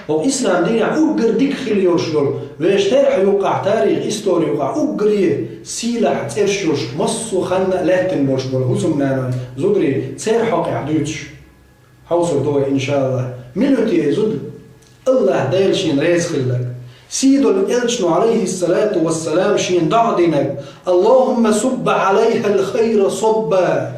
وإسلام دين أقر ديك خليوش دول ويش تاريخ يوقع تاريخ إستوري يوقع أقري سيلح ترشوش مصو خلنا لاتن بوش دول هسم نانوي زدري تسير حقي عدوتش حوصل دوي إن شاء الله ملوتي زد الله دايل شين ريز خلك سيدو الإلشنو عليه الصلاة والسلام شين دعدنك اللهم صب عليها الخير صبا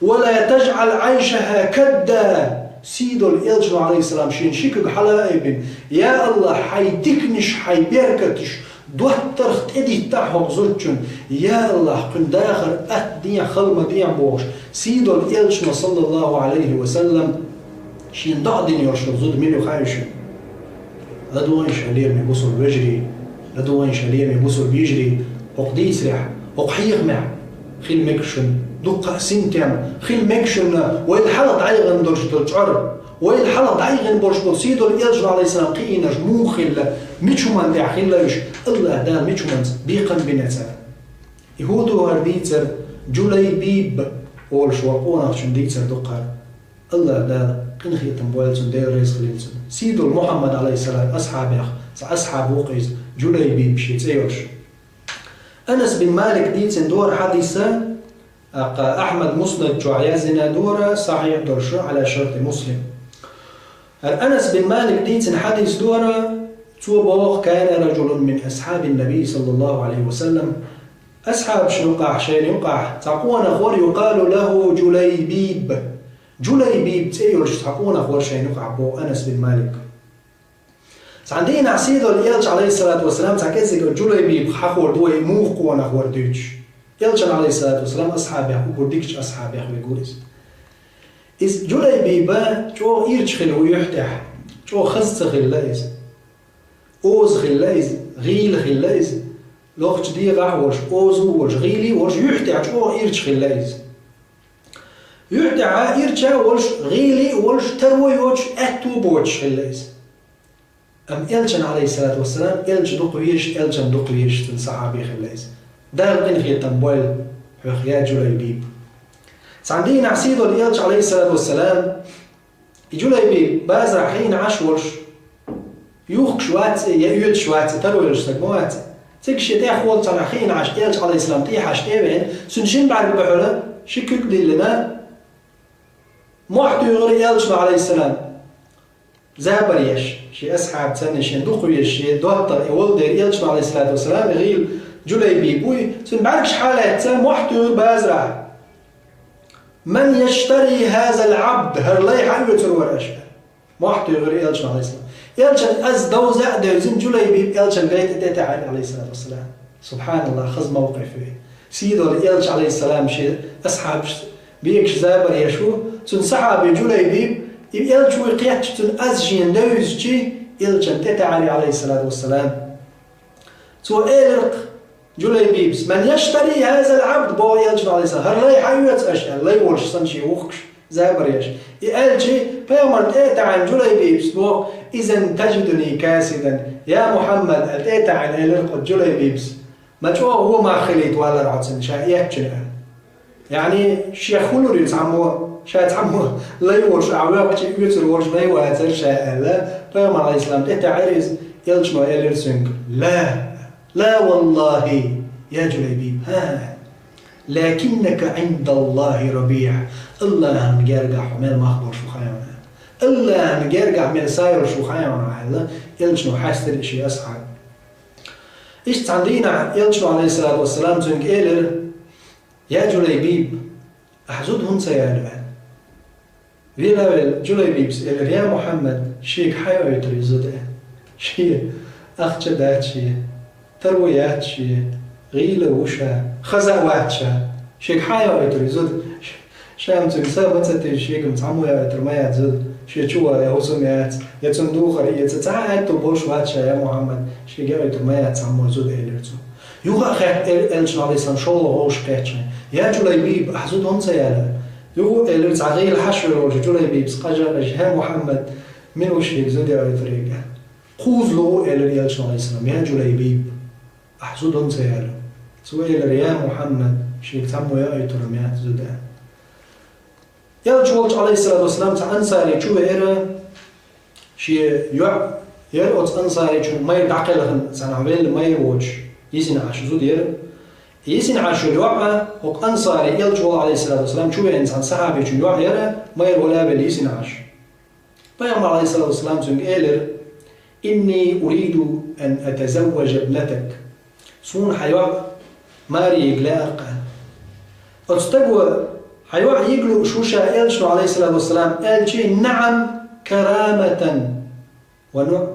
ولا تجعل عيشها كدا سيدو الإلشنو عليه السلام شين شكك حلائب يا الله حيدكنش حيبركتش دوتر ادي تاحو زوجن يا الله كن داخل اتدي خلما دي بوش سيدو الإلشنو صلى الله عليه وسلم شين دعدن يرشو زود مليو خايشن لدوين شالير من بوصل بيجري لدوين شالير من بوصل بيجري وقديس رح وقحيق مع خيل مكشن دقة سنتم خيل مكشن والحلط عيغن درج تجعر والحلط عيغن برج بسيدو الإلجر عليه السلام قينج مو خلا ميشو من دع خلاش الله دا ميشو من بيقن بنتا يهودو هرديتر جولي بيب أول شوقونا شن ديتر دقة الله دا قن خيتم بوالتون دير ريس خليلتون سيدو محمد عليه السلام أصحاب وقيز جولي بيب شيت ايوش أنس بن مالك ديتن دور حديثة أحمد مسند جوعيازنا دورة صحيح درشو على شرط مسلم أنس بن مالك ديتن حديث دورة توبوخ كان رجل من أصحاب النبي صلى الله عليه وسلم أصحاب شنقع شين يقع تعقون أخور يقال له جليبيب جليبيب تيولش تعقون أخور شين يقع بو أنس بن مالك عندنا عسيدو الإلج عليه الصلاة والسلام تعكسك جليبيب حقور دوي موخ قوان أخور دوش إلج عليه الصلاة والسلام أصحابه أقول ديكش أصحابه ويقوليس إذ جليبيبا جو إيرج خلو يحتح جو خص خلايز أوز خلايز غيل خلايز لوخش دي غاوش أوزو وش غيلي وش يحتح جو إيرج خلايز يحتح إيرج وش غيلي وش تروي وش أتو بوش خلايز أم إلجن عليه الصلاة والسلام إلج دقويش إلجن دقويش تن صحابي خلايز دار قن خي تنبويل يا جليبيب عندنا عسيدو الإلج عليه الصلاة والسلام جليبيب بازر حين عشورش يوخ شوات يأيود شوات ترويلش تقموات تكشي تاخول تنا حين عش إلج عليه السلام تيحش تيبين سنشين بعد بحولة شكل دلنا محتو يغري إلج عليه السلام زابريش شي أصحاب تاني شي دقويش شي دوتر ولد إلج عليه الصلاة والسلام يغيل جليبيبوي سنبعركش حالات محتو بازرع من يشتري هذا العبد هرلي حيوتر ورشة محتو يغري إلج عليه السلام إلجن أز دوزع دوزن جليبيب إلجن غيت تتعالي عليه الصلاة والسلام سبحان الله خذ موقفه سيدو الإلج عليه السلام شي أصحاب بيكش زابريشو سنسحب جليبيب إلج وقيتش تن أزجين دوزجي إلجن تتعالي عليه الصلاة والسلام تو إلق جليبيبس من يشتري هذا العبد بو إلج عليه السلام هرلي حيوت أشياء لا يورش سنشي وخش زابريش إلجي بيومرت إيتعن جليبيبس بو إذن تجدني كاسدا يا محمد أتيتعن إلق جليبيبس ما جو هو ما خليت ولا رعتن شايات يعني شيخ خلوري تعمو شات عمو لا يورش عواق يوتر ورش ما يواتر شاء لا بيوم عليه السلام تتعرز يلجمع إلرسنك لا والله يا جليبيب ها لكنك عند الله ربيع الله مجرجع حمل مخبر شو خيانا الله مجرجع من ساير شو خيانا هلا يلجمع حاستر إشي أصحاب إيش عندنا يلجمع عليه الصلاة والسلام زنك إلر يا جليبيب أحزدهم سيالبان ويلا جليبيبس إلر يا محمد شيك حيو يتري زدان شيء أخجدات شيء ترويات شيء غيلة وشا خزاوات شيك حيو يتري زد شام تنسى بتستي شيك متعمو يا يترميات زد شيء شوا يا وسميات يتندو خرية تتعاد تبوش واتشا يا محمد شيك يا يترميات تعمو زد إلرتو يوغا خير إلج عليه السلام شو الله غوش كاتشا يا جليبيب أحزدهم سيالا يو إلر تعغيل حشر وجه جليبيب سقجا يا محمد من وشيك زد يا يتريقا خوذ له إلر إلج عليه السلام يا جليبيب أحزدهم سيالا سوى إلر يا محمد شيك تعمو يا يترميات زدان يا جولج عليه الصلاة والسلام تعنساري شو إيرا شيء يرقص أنصاري شو ما يتعقلهم سنعمل ما يوجش يسين عاشو زود يسين عاشو الوقع وق أنصاري يلجوا عليه الصلاة والسلام شو إنسان صحابي شو الوقع يرى ما يرولا بل يسين عاش بيعمر عليه الصلاة والسلام سنج إيلر إني أريد أن أتزوج ابنتك سون حيوع ماري يقلا أرقى أتستقوى حيوع يقلو شوشا إلشو عليه الصلاة والسلام قال شيء نعم كرامة ونوع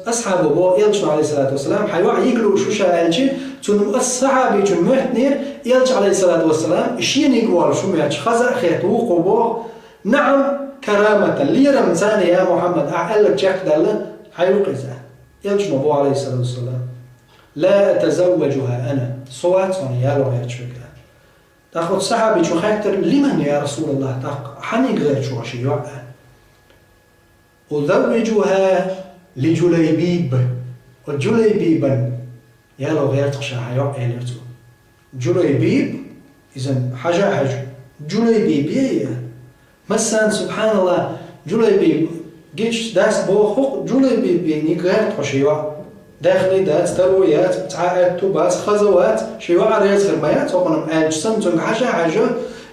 أصحاب أبو إلشو عليه الصلاة والسلام حيوع يقلو شوشا قال شيء تنو الصحابي تنو محتنير إلش عليه الصلاة والسلام إشين يقوال شو مياتش خزا خيطوق وبو نعم كرامة ليرم ثاني يا محمد أعلق جاك دالة حيوقزا إلش أبو عليه الصلاة والسلام لا أتزوجها أنا صوات يا لو يتشوكها تاخذ صحابي شو خاطر لمن يا رسول الله تاق حني غير شو شي يوقع أزوجها لجليبيب وجليبيبا يا لو غير تخشى حيوقع يلرتو جليبيب إذا حاجة جليبيب يا مثلا سبحان الله جليبيب جيش داس بو حق جليبيب يعني غير تخشى يوقع داخلي دات ترويات تعاءات توبات خزوات شيوع رياض خرميات وقنا مآل جسم حاجة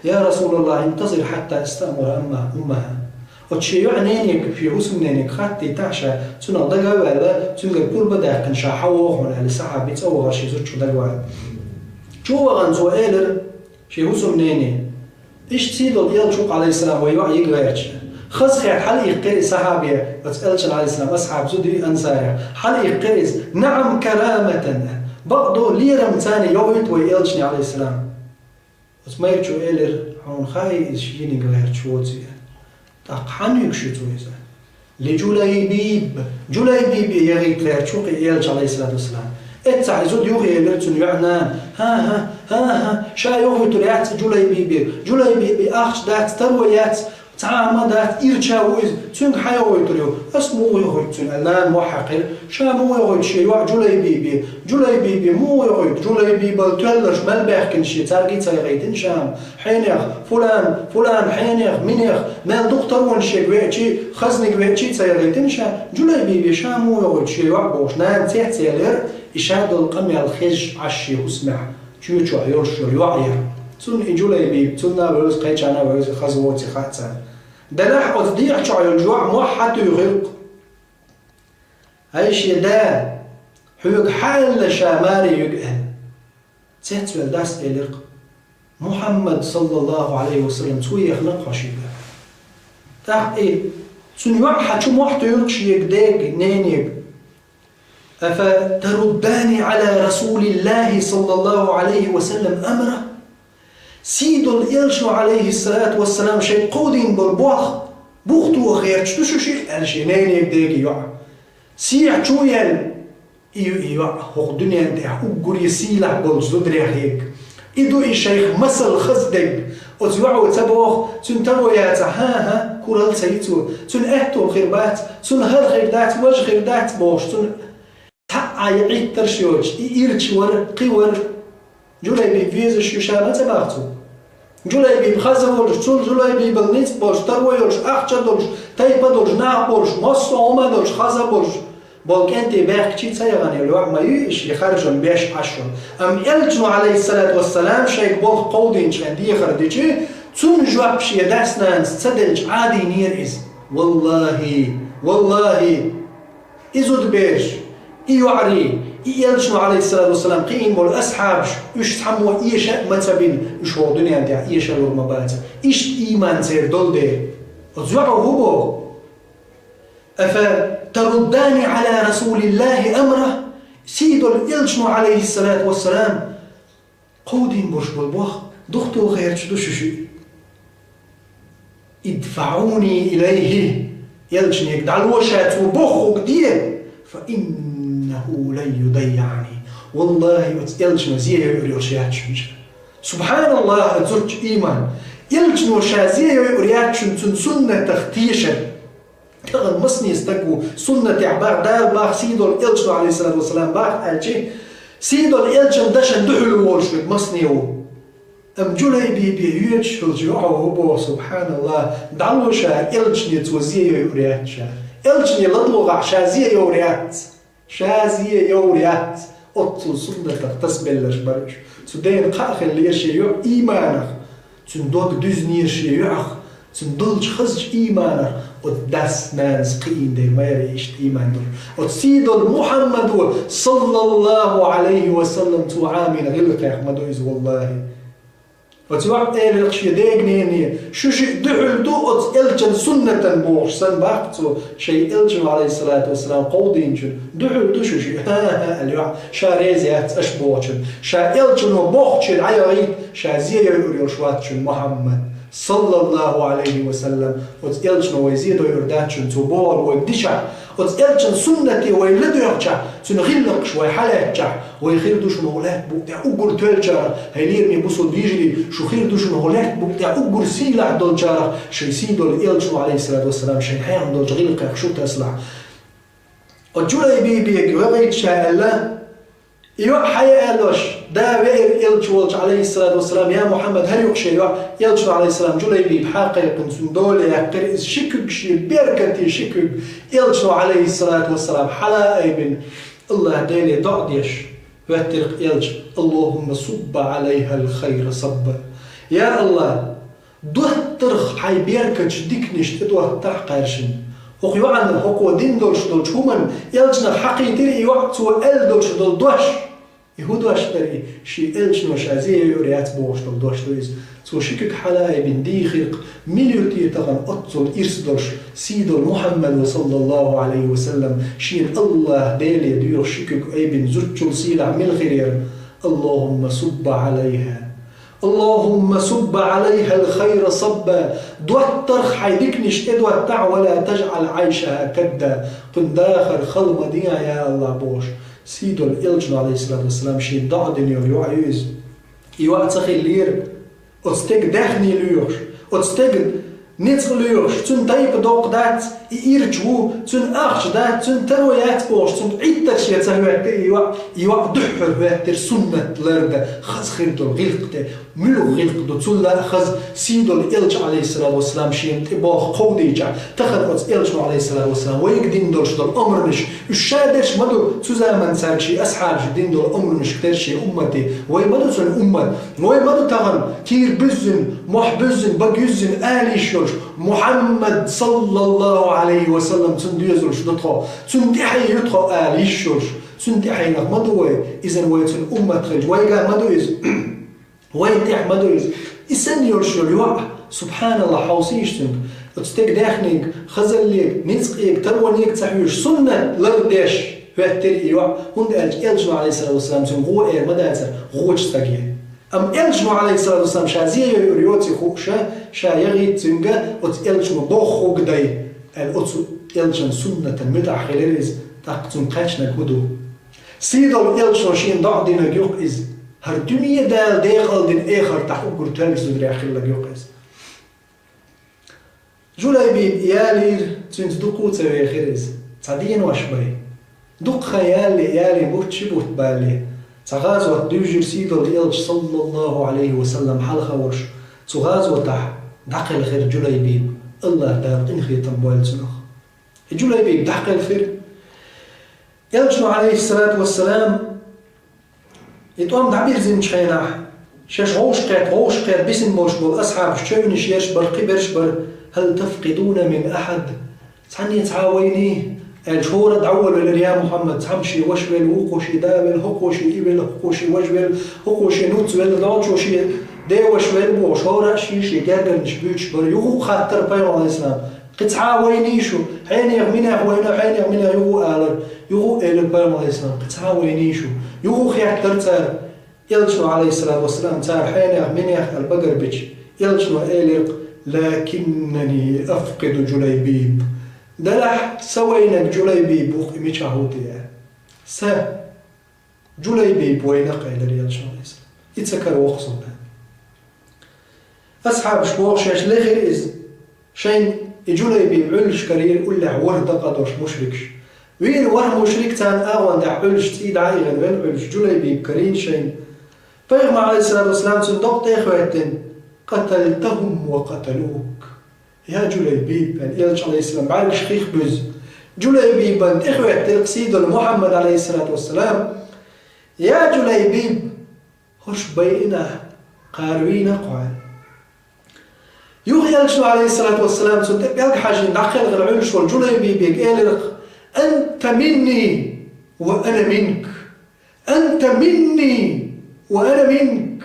يا رسول الله انتظر حتى استأمر أمها وتشيوع نينيك في حسن نينيك خاتي تعشى تنا ضجا ولا تنا كل بدأ كن شاحوه ولا لسحابي تسوى شيء زوج شو دجوا شو غنزو إيلر شيء حسن نيني إيش تصيد اليال شوق عليه السلام ويوع يقرأش خذ خير حل يقرأ صحابي وتسألش عليه السلام أصحاب زودي أنصاري حل يقرأ نعم كرامة بعضه ليرم ثاني يويت ويلشني عليه السلام بس ما يرجو إلر هون خاي إشيني غير شوتي تقحن يكشتو إذا لجليبيب يغيت غير شوقي إلش عليه الصلاة والسلام اتسع زود يوغي إلرتون يعنان ها شا يوغي تريات جليبيب أخش دات ترويات تعامدات إرشاويز تون حيوي تريو اسمو يغيت تون الآن محقر شا مو يغيت شيء واحد جليبيبي مو يغيت جليبيب تولش ملبخ كنشي تارجيت يغيتن شام حينيخ فلان حينيخ منيخ مال دكتور ونشي قويتشي خزني قويتشي تيغيتن شام جليبيبي شا مو يغيت شيء واحد بوش نام تيح تيلر إشاد القمي الخج عشي وسمع تشوشو يرشو يوعير تون جليبيب تونا بروز قيتشانا بروز خزوتي خاتسان دلاح أصديق شعر الجوع موحد يغرق هاي شي دا حيوك حال شاماري يقهن تهتوال داس إليق محمد صلى الله عليه وسلم توي يخلق خشيبه تاق إيه تون يوحد شو موحد يرقشي يقديق نينيق أفترداني على رسول الله صلى الله عليه وسلم أمره سيد الإلشو عليه الصلاة والسلام شيء قودين بالبوخ بوختو غير شو شيء الشيء نين يبدأ يوع سيع شويا يوع هو الدنيا ده أقول يسيله بالجدود ريحيك إدو الشيخ مسل خزدك وتوع وتبوخ تنترويات ها كورال سيتو تن أهتو خيربات تن هل خيردات وجه خيردات بوش تن تعيد ترشيوش إيرش ور قور جليبيب فيز الشيشانة تبعتو جليبيب خزولش تول جليبيب النيت بولش ترويولش أخشى دولش تايبا دولش ناع بولش مصر عما دولش خزا بولش بولك أنت باك تشي تسيغاني الوع ما يش يخرجون بيش عشرون أم يلجنو عليه الصلاة والسلام شيك بولك قودين شان دي يخرجي تون جوابش يداسنان تصدلج عادي نير إز والله إزود بيش إيوعري يلشنو عليه الصلاة والسلام قيم بول أصحابش إيش تحموا إيش متبين إيش هو الدنيا دي إيش الورمبات إيش إيمان سير دول ده أزوعوا هو أفترداني على رسول الله أمره سيد يلشنو عليه الصلاة والسلام قودين برش بالبوخ دختو غير شدوششي ادفعوني إليه يلشن يقدعلوشات وبوخ وقديه فإنه لن يضيعني والله يلجنو زيه يوريات شنجا سبحان الله أتزرج إيمان يلجنو شازيه يوريات شنجا سنة تختيشا كغن مصني يستقو سنة عبار دال باخ سيدو الإلجنو عليه الصلاة والسلام باخ ألجي سيدو الإلجن داشن دحلو والشوك مصنيو أم جليبي بيهيج الجوع وهو سبحان الله دعوشا إلجن يتوزيه يوريات شا إلجني لطلغة شازية يوريات شازية يوريات أطل سنة تسبلش برش تدين قاخ اللي يشيع إيمانه تندوق دزني يشيع تندلج خزج إيمانه وداس ناس قين دير ما يريش إيمان دور وتسيدل محمد صلى الله عليه وسلم تعامل غلق يا أحمد والله وتوعد إلى الشيء ديجني شو شيء دحل دوت إلجن سنة بوش سن باقتو شيء إلجن عليه الصلاة والسلام قودين جن دحل دو شو شيء اليوم شاريزيات أشبوشن شا إلجن وبوخشن عياريت شا زي يورشواتشن محمد صلى الله عليه وسلم وتإلجن ويزيدو يرداتشن تبور ويبدشع وتإلجن سنة ويلدو يرجع تنغلق شوي حالاتشع ويخيردو شو مغلات بوقتع أقول تلجارة هيليرني بوصل بيجري شو خيردو شو مغلات بوقتع أقول سيلع دولجارة شي سيدو الإلجن عليه الصلاة والسلام شي حيان دولج غلق شو تسلع وجولي بيبيك وغيت شاء الله يوح حيا قالوش دا بير إلجوالج عليه الصلاة والسلام يا محمد هل يقشي يوح إلجو عليه السلام جولي بيب حقيقا سندولي يقرئز شكك شي بيركتي شكك إلجو عليه الصلاة والسلام حلا أيبن الله ديلي دعديش واترق إلج اللهم صب عليها الخير صبا يا الله دوهترخ حي بيركتش ديكنش تدوه تحقارشن وقيوعنا هو دين دولش همان إلجنا حقيقي يوعتو إل دولش دوش يهودوش تري شي إلجنا شازيه يوريات بوش دوش دويز تو شكك حلاي بن ديخيق مليوتي تغن أطول إرس دولش سيدو محمد صلى الله عليه وسلم شين الله ديلي دير شكك أي بن زوجل سيلع من الغرير اللهم صب عليها اللهم صب عليها الخير صبا دوتر حيدكنش ادوتع ولا تجعل عيشها كدا قن داخل خلمة ديا يا الله بوش سيدو الإلجن عليه الصلاة والسلام شين دعدن يوعيز يوعتخي اللير وتستيق داخني ليوش وتستيق نيتغ ليوش تون دايب دوق دات يرجو تون أخش دات تون ترويات بوش تون عيدتش يتهوات يوع دحر واتر سنة لرد خز خيردو غلقته ملو غلقته تون لا خز سيدو الإلج عليه الصلاة والسلام شين تباخ قوديجا تخد قدس إلج عليه الصلاة والسلام ويقدين دولش دول أمرنش الشادش مدو تزامن ساكشي أسحابش دين دول أمرنش كترشي أمتي ويمدو تون أمت ويمدو تغن كير بزن محبزن بقيزن آليشوش محمد صلى الله عليه وسلم تنديزل شدتها تندحي يدخل آليشوش تندحي نغمدو إذن ويتن أمت خلج ويقال مدو إذ ويتح مدو إذ إسن يرشو اليوع سبحان الله حوصيش تند وتستيق داخنيك خزليك نيسقيك تروانيك تحيوش سنة لرداش فاتر يوع هند ألجنو عليه الصلاة والسلام تنغو إير مداتر غوش تاقيه أم إلجنو عليه الصلاة والسلام شازيه يوريوتي خوشا شا يغي تنجا وت إلجنو بوخو قداي الأتو إلجن سنة مدع خلاليز تاقتن قاشنا كودو سيدو إلجنو شين ضع دينا جيوق إز هر دنيا دال ديخل دين إخر تحقر تالس دوري أخير لجيوق إز جولاي بيب يالير تنت دوقو تاوي أخير إز تعدين واشباي دوق خيالي يالي بوت شبوت بالي تغازوة دوجر سيدو الإلج صلى الله عليه وسلم حلقة وش تغازوة تح دعقل خير جولاي بيب الله دار إنخي تنبوال تنخ جولاي بيب دعقل خير إلجنو عليه الصلاة والسلام يتوام دعبير زين شخيناح شاش غوش قير بسن موشبول أصحاب شونش يشبر قبرشبر هل تفقدون من أحد تعني تعاويني الشهورة دعوة يا محمد تمشي وشبل وقوشي دابل هقوشي إبل هقوشي وشبل هقوشي نوتسبل دانشوشي دي وشبل بوشورة شيشي جاقل نشبيتش بر يغو خاطر بيان عليه السلام قطعة وينيشو حين يغمينا وينا حين يغمينا يغو آلر يغو إلر بيان عليه السلام قطعة وينيشو يغو خيحتر تار يلشنو عليه الصلاة والسلام تار حين يغمينا البقر بيش يلشنو إلر لكنني أفقد جليبيب دلح سوينك جليبيب وقمي شهوتي سا جليبيب وينك إلى ريال شماليس يتسكر وخصونا أصحاب شبوخ شاش لغير إز شين جليبيب علش كرير ولا ورد قدوش مشركش وين ور مشرك تان أغوان دع علش تيد عايغن وين علش جليبيب كرين شين فيغمى عليه الصلاة والسلام صندوق تيخواتن قتلتهم وقتلوك يا جليبيب يعني إلج عليه السلام بعرف شخيخ بز جليبيب بنت إخوة تلقسيد محمد عليه الصلاة والسلام يا جليبيب هش بينا قاروين قوان يوحي شنو عليه الصلاة والسلام صدق يلقى حاجة دخل غير شو جليبيب يقال أنت مني وأنا منك أنت مني وأنا منك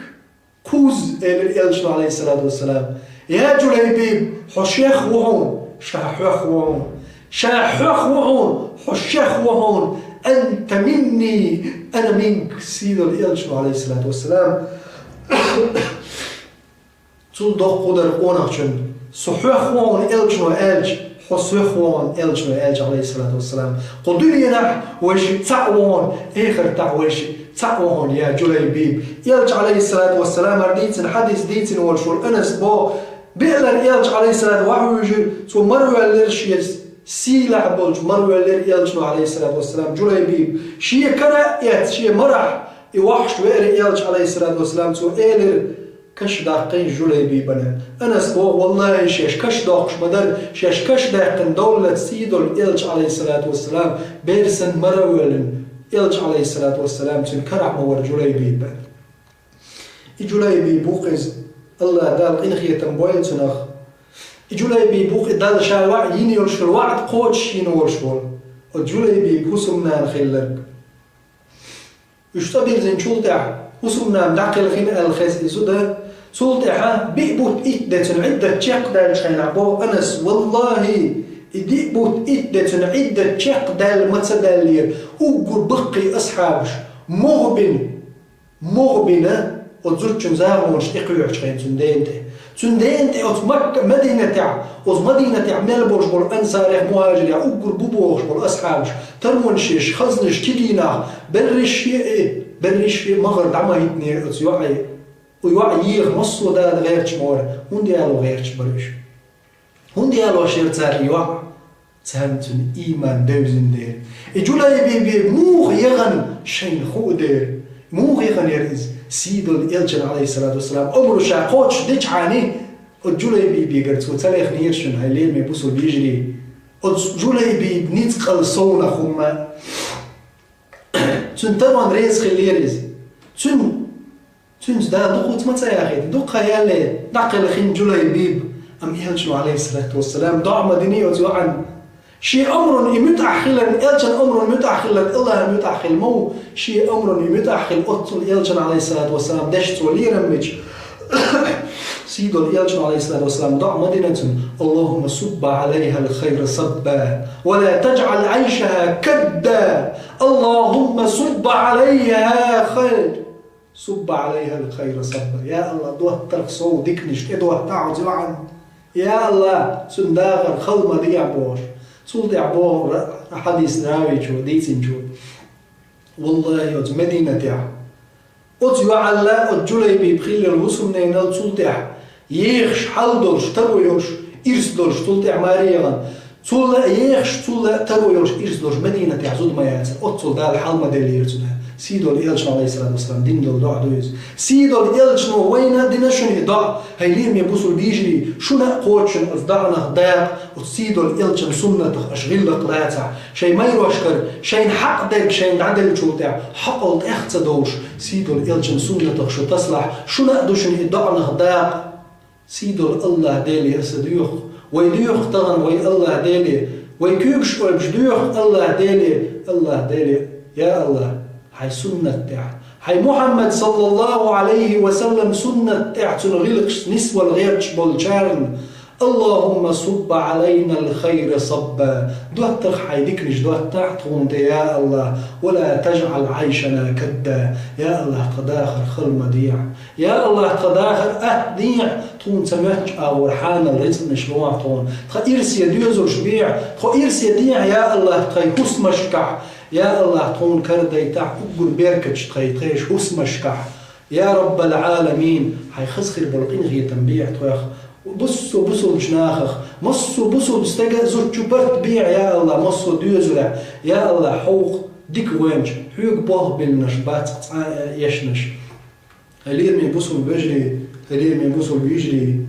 كوز شنو عليه الصلاة والسلام يا جليبيب حشيخ وهون شاحوخ وهون شاحوخ وهون حشيخ وهون أنت مني أنا منك سيد شنو عليه الصلاة والسلام تول دوغ قدر قوناخشن صحوخ وهون شنو حسوخ وهون شنو عليه الصلاة والسلام قدرينا وش تعوون آخر تعوش تعوون يا جليبيب عليه الصلاة والسلام رديتن حديث ديتن والشول أنس بو بيقلر عليه الصلاة والسلام سو مروا للشيس سيلع بولج مروا للشنو عليه الصلاة والسلام جليبيب شيء كرأيت شيء مرح يوحش وير عليه الصلاة والسلام سو إيلر كش داقين جليبيبنا أنس بو والله شيش كش داقش بدر شيش كش داقن دولة سيدو عليه الصلاة والسلام بيرسن مروا عليه الصلاة والسلام سن كرع مور جليبيب جليبيب وقز الله دال قنخية تنبويل سنخ جليبيب وقز دال شاوع يني يرشل وعد قوتش ينورشول جليبيب هسمنا نخلق يشتبير زين شلطع هسمنا مدعقل خين الخيس إسوده سلطعها بيبوت إدة عدة تشيق دال شين عبو أنس والله إديبوت إدة عدة تشيق دال متصدالير وقر بقي أصحابش مغبنة وتزرتشن زاغونش إقيوعش خين تندينتي أوت مدينة تاع ملبورش بول أنصاريخ مهاجريا وقر بوبوش بول أصحابش ترمونشيش خزنش تيدينا برش مغرد عما يتنير أتيوعي ويوعي مصو دا غيرش مورا هنديالو غيرش برش هنديالو شير تار يوع تهمتن إيمان دوزن دير جليبيب موغ يغن شين خو دير موغ يغن يرز سيد الإلجن عليه الصلاة والسلام أمرو شاقوتش ديش عاني جليبيب قرت وتليخ نيرشن هاي ليل ميبوسو بيجري جليبيب نيتقل صونا خما تن طبعا ريز خليرز تن دا دقوت متى يا أخي دقها يالي دقل خين جليبيب أم إلجن عليه الصلاة والسلام ضع مدينية وتوعن شيء أمر يمتأخلا إلجن أمر متأخلا الله متأخل مو شيء أمر يمتأخل أطل إلجن عليه الصلاة والسلام دشت وليرمج سيد الإلجن عليه الصلاة والسلام ضع مدينة اللهم صب عليها الخير صبا ولا تجعل عيشها كدا اللهم صب عليها خير صب عليها الخير صبا يا الله دوه ترخصو ديكنش ادوه تعود وعن يا الله سنداغر خلما دي عبور سول دي عبور حديث راوي شو ديتين شو والله يوز مدينة تاع أتيو على الجليبيب خيل الوسم نينال سول تاع يخش حلدورش ترويوش إرسدورش سول تاع ماريغان سول يخش سول ترويوش إرسدورش مدينة تاع زود ما ياسر أتصل دا الحلمة ديال يرسدها سيدو الإلجن عليه الصلاة والسلام دين دول دع دويز سيدو الإلجن وين دينا شنو يضع هيليم يبوسوا بيجري شو نقوتشن أصدعنا ضاق وسيدو الإلجن سنة أشغل قلاتع شيء ما يروشكر شيء حق دك شيء عدل شو تاع حقل اختدوش سيدو الإلجن سنة شو تصلح شو نقدوش يضعنا ضاق سيدو الله ديلي أسديوخ ويديوخ طغن وي الله ديلي ويكيبش ويبجديوخ الله ديلي يا الله هاي سنة تاع هاي محمد صلى الله عليه وسلم سنة تاع تنغلقش نسوة الغيرش بالجارن اللهم صب علينا الخير صبا دوتر حيدكنش دوتر تغنت يا الله ولا تجعل عيشنا كدا يا الله قداخر خل مديع يا الله قداخر أهديع تون سمعتش أو رحان الرزق نشلوع تون تخيرس يديوزر شبيع تخيرس يديع يا الله تخيهوس مشكع يا الله تون كردي تاع أقول بيركتش تخيش هوس مشكع يا رب العالمين هاي خسخر بالقين غي تنبيع تخيخ بصوا بشناخخ بصوا بستجا زرتشو برت بيع يا الله مصو ديوزلا يا الله حوق ديك وينش حيوق بوه بالنشبات يشنش هلير مي بصوا بيجري